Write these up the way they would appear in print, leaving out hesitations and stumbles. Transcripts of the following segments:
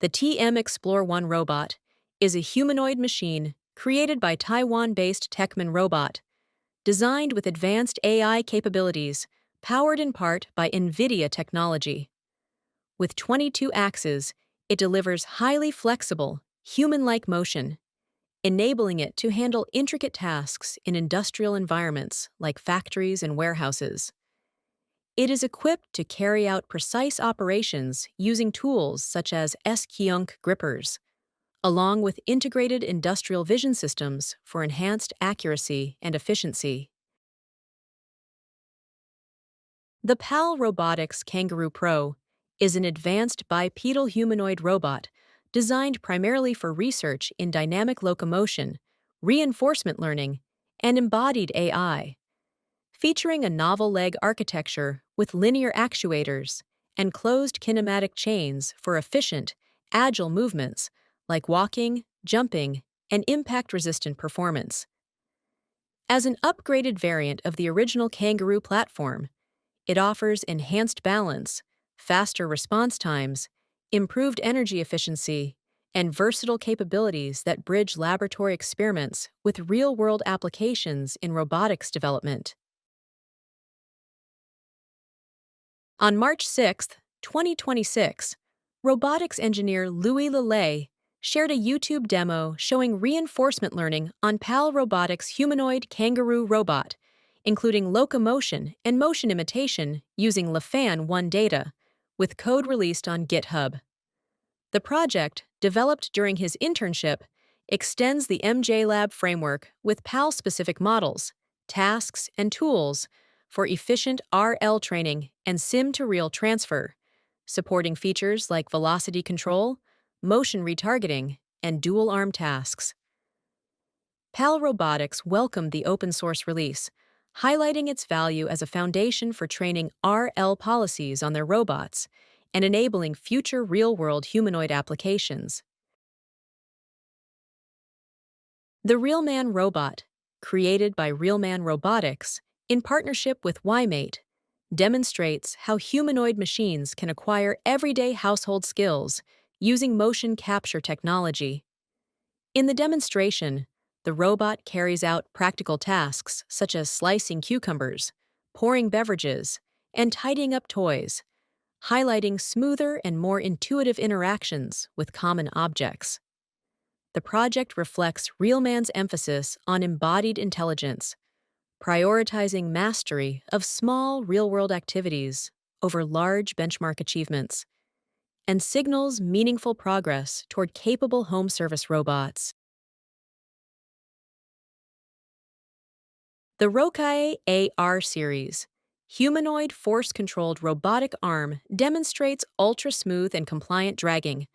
The TM Explore 1 robot is a humanoid machine created by Taiwan-based Techman Robot, designed with advanced AI capabilities, powered in part by NVIDIA technology. With 22 axes, it delivers highly flexible, human-like motion, enabling it to handle intricate tasks in industrial environments like factories and warehouses. It is equipped to carry out precise operations using tools such as S-Kionk grippers, along with integrated industrial vision systems for enhanced accuracy and efficiency. The PAL Robotics Kangaroo Pro is an advanced bipedal humanoid robot designed primarily for research in dynamic locomotion, reinforcement learning, and embodied AI. Featuring a novel leg architecture with linear actuators and closed kinematic chains for efficient, agile movements like walking, jumping, and impact-resistant performance. As an upgraded variant of the original Kangaroo platform, it offers enhanced balance, faster response times, improved energy efficiency, and versatile capabilities that bridge laboratory experiments with real-world applications in robotics development. On March 6, 2026, robotics engineer Louis Lelay shared a YouTube demo showing reinforcement learning on PAL Robotics' humanoid kangaroo robot, including locomotion and motion imitation using LaFan 1 data, with code released on GitHub. The project, developed during his internship, extends the MJLab framework with PAL-specific models, tasks, and tools for efficient RL training and sim-to-real transfer, supporting features like velocity control, motion retargeting, and dual-arm tasks. PAL Robotics welcomed the open-source release, highlighting its value as a foundation for training RL policies on their robots and enabling future real-world humanoid applications. The RealMan robot, created by RealMan Robotics in partnership with YMate, demonstrates how humanoid machines can acquire everyday household skills using motion capture technology. In the demonstration, the robot carries out practical tasks such as slicing cucumbers, pouring beverages, and tidying up toys, highlighting smoother and more intuitive interactions with common objects. The project reflects RealMan's emphasis on embodied intelligence, prioritizing mastery of small, real-world activities over large benchmark achievements, and signals meaningful progress toward capable home service robots. The Rokae AR series, humanoid force-controlled robotic arm, demonstrates ultra-smooth and compliant dragging,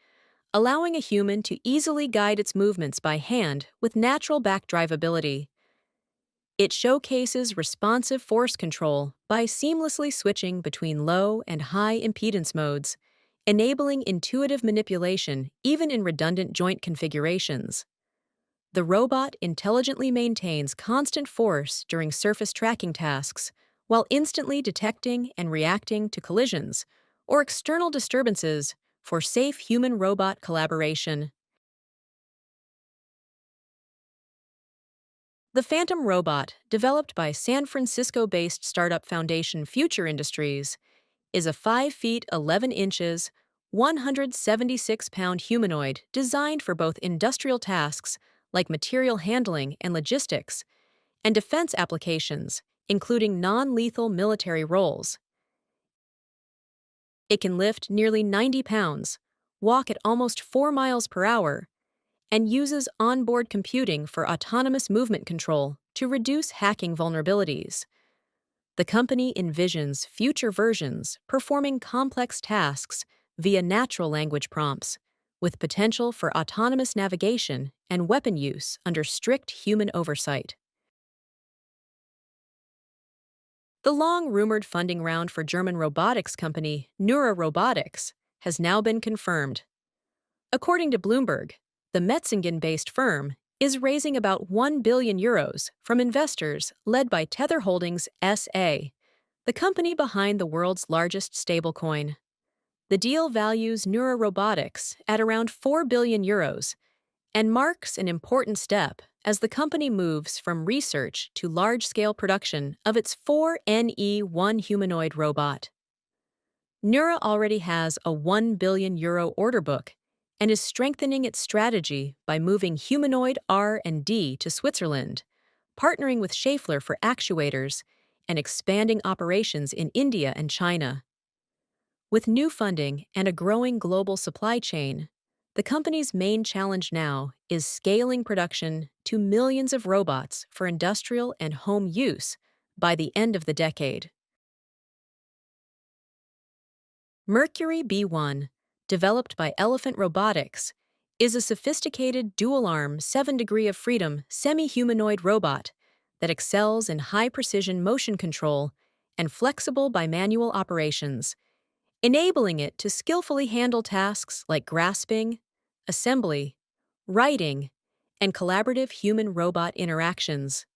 allowing a human to easily guide its movements by hand with natural backdrive ability. It showcases responsive force control by seamlessly switching between low and high impedance modes, enabling intuitive manipulation even in redundant joint configurations. The robot intelligently maintains constant force during surface tracking tasks while instantly detecting and reacting to collisions or external disturbances for safe human-robot collaboration. The Phantom robot, developed by San Francisco-based startup foundation Future Industries, is a 5 feet 11 inches, 176-pound humanoid designed for both industrial tasks like material handling and logistics, and defense applications, including non-lethal military roles. It can lift nearly 90 pounds, walk at almost 4 miles per hour, and uses onboard computing for autonomous movement control to reduce hacking vulnerabilities. The company envisions future versions performing complex tasks via natural language prompts, with potential for autonomous navigation and weapon use under strict human oversight. The long-rumored funding round for German robotics company Neura Robotics has now been confirmed. According to Bloomberg, the Metzingen-based firm is raising about €1 billion from investors led by Tether Holdings SA, the company behind the world's largest stablecoin. The deal values Neura Robotics at around €4 billion and marks an important step as the company moves from research to large-scale production of its 4NE1 humanoid robot. Neura already has a €1 billion order book and is strengthening its strategy by moving humanoid R&D to Switzerland, partnering with Schaeffler for actuators, and expanding operations in India and China. With new funding and a growing global supply chain, the company's main challenge now is scaling production to millions of robots for industrial and home use by the end of the decade. Mercury B1, developed by Elephant Robotics, is a sophisticated dual-arm 7-degree of freedom semi-humanoid robot that excels in high-precision motion control and flexible bimanual operations, enabling it to skillfully handle tasks like grasping, assembly, writing, and collaborative human-robot interactions.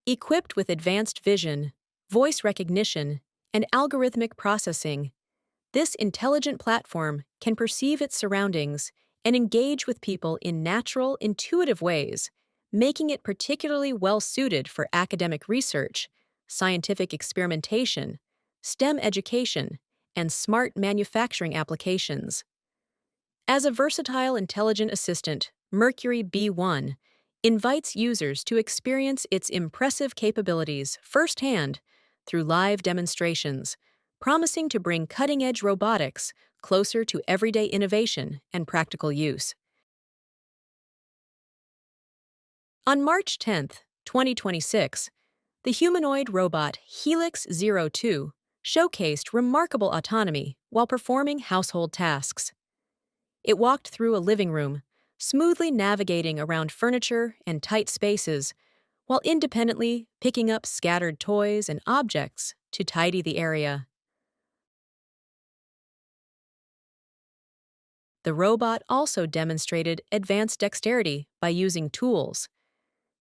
Equipped with advanced vision, voice recognition, and algorithmic processing, this intelligent platform can perceive its surroundings and engage with people in natural, intuitive ways, making it particularly well-suited for academic research, scientific experimentation, STEM education, and smart manufacturing applications. As a versatile intelligent assistant, Mercury B1 invites users to experience its impressive capabilities firsthand through live demonstrations, promising to bring cutting-edge robotics closer to everyday innovation and practical use. On March 10, 2026, the humanoid robot Helix 02 showcased remarkable autonomy while performing household tasks. It walked through a living room, smoothly navigating around furniture and tight spaces, while independently picking up scattered toys and objects to tidy the area. The robot also demonstrated advanced dexterity by using tools,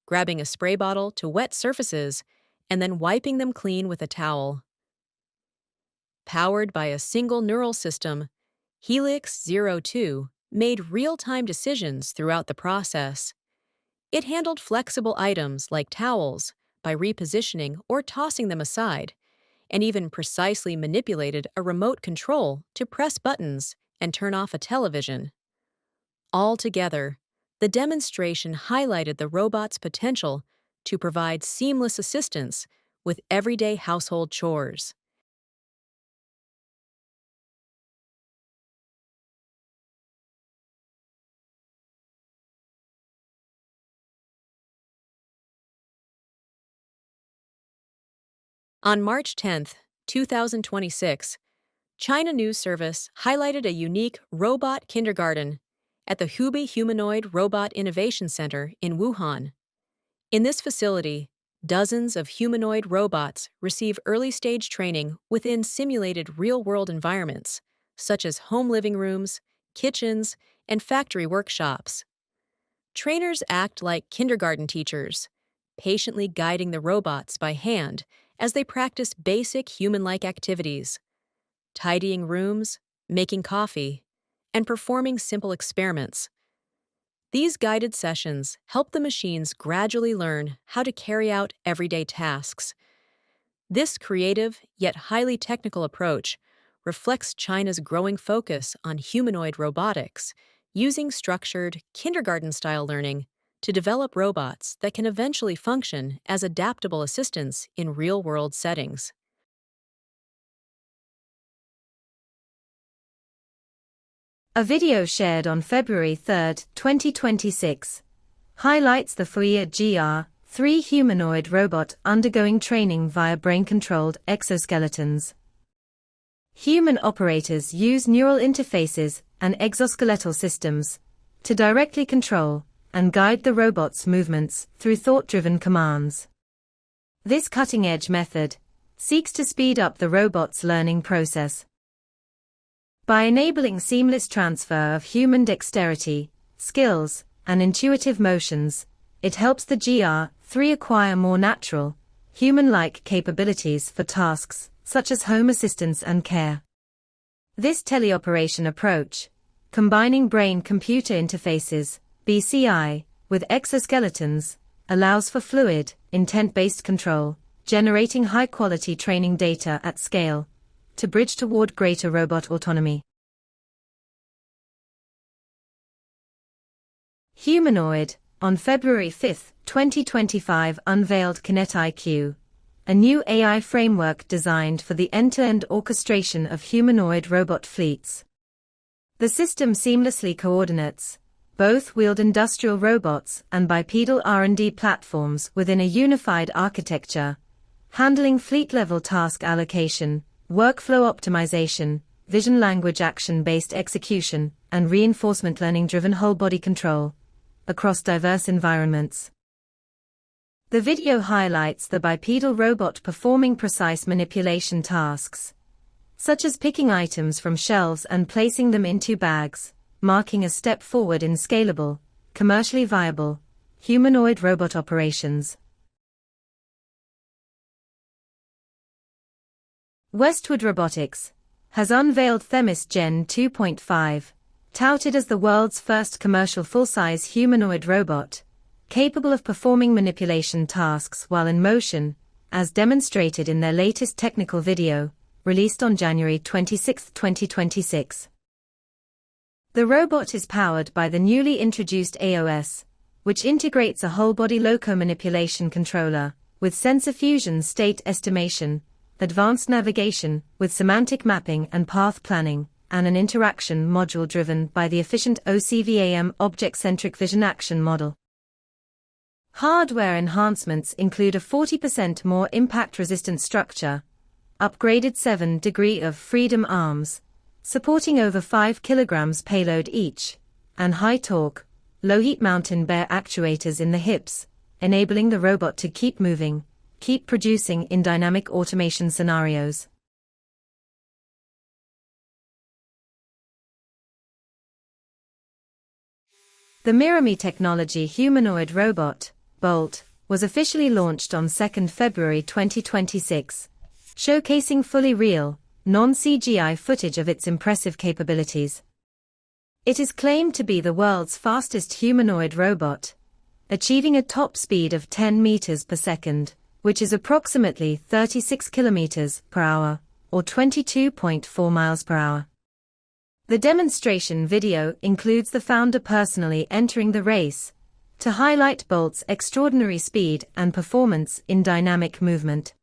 grabbing a spray bottle to wet surfaces and then wiping them clean with a towel. Powered by a single neural system, Helix 02 made real-time decisions throughout the process. It handled flexible items like towels by repositioning or tossing them aside, and even precisely manipulated a remote control to press buttons and turn off a television. Altogether, the demonstration highlighted the robot's potential to provide seamless assistance with everyday household chores. On March 10, 2026, China News Service highlighted a unique robot kindergarten at the Hubei Humanoid Robot Innovation Center in Wuhan. In this facility, dozens of humanoid robots receive early-stage training within simulated real-world environments, such as home living rooms, kitchens, and factory workshops. Trainers act like kindergarten teachers, patiently guiding the robots by hand as they practice basic human-like activities, tidying rooms, making coffee, and performing simple experiments. These guided sessions help the machines gradually learn how to carry out everyday tasks. This creative yet highly technical approach reflects China's growing focus on humanoid robotics, using structured, kindergarten-style learning to develop robots that can eventually function as adaptable assistants in real-world settings. A video shared on February 3, 2026, highlights the FUIA GR3 humanoid robot undergoing training via brain-controlled exoskeletons. Human operators use neural interfaces and exoskeletal systems to directly control and guide the robot's movements through thought-driven commands. This cutting-edge method seeks to speed up the robot's learning process. By enabling seamless transfer of human dexterity, skills, and intuitive motions, it helps the GR3 acquire more natural, human-like capabilities for tasks such as home assistance and care. This teleoperation approach, combining brain-computer interfaces, BCI, with exoskeletons, allows for fluid, intent-based control, generating high-quality training data at scale, to bridge toward greater robot autonomy. Humanoid, on February 5, 2025 unveiled KinetIQ, a new AI framework designed for the end-to-end orchestration of humanoid robot fleets. The system seamlessly coordinates both-wheeled industrial robots and bipedal R&D platforms within a unified architecture, handling fleet-level task allocation, workflow optimization, vision-language action-based execution, and reinforcement learning-driven whole-body control across diverse environments. The video highlights the bipedal robot performing precise manipulation tasks, such as picking items from shelves and placing them into bags, marking a step forward in scalable, commercially viable, humanoid robot operations. Westwood Robotics has unveiled Themis Gen 2.5, touted as the world's first commercial full-size humanoid robot, capable of performing manipulation tasks while in motion, as demonstrated in their latest technical video, released on January 26, 2026. The robot is powered by the newly introduced AOS, which integrates a whole-body loco-manipulation controller, with sensor fusion state estimation, advanced navigation with semantic mapping and path planning, and an interaction module driven by the efficient OCVAM object-centric vision action model. Hardware enhancements include a 40% more impact-resistant structure, upgraded 7-degree of freedom arms, supporting over 5 kilograms payload each, and high-torque, low-heat mountain bear actuators in the hips, enabling the robot to keep moving, keep producing in dynamic automation scenarios. The Mirami Technology humanoid robot, Bolt, was officially launched on 2 February 2026, showcasing fully real, non-CGI footage of its impressive capabilities. It is claimed to be the world's fastest humanoid robot, achieving a top speed of 10 meters per second, which is approximately 36 kilometers per hour, or 22.4 miles per hour. The demonstration video includes the founder personally entering the race, to highlight Bolt's extraordinary speed and performance in dynamic movement.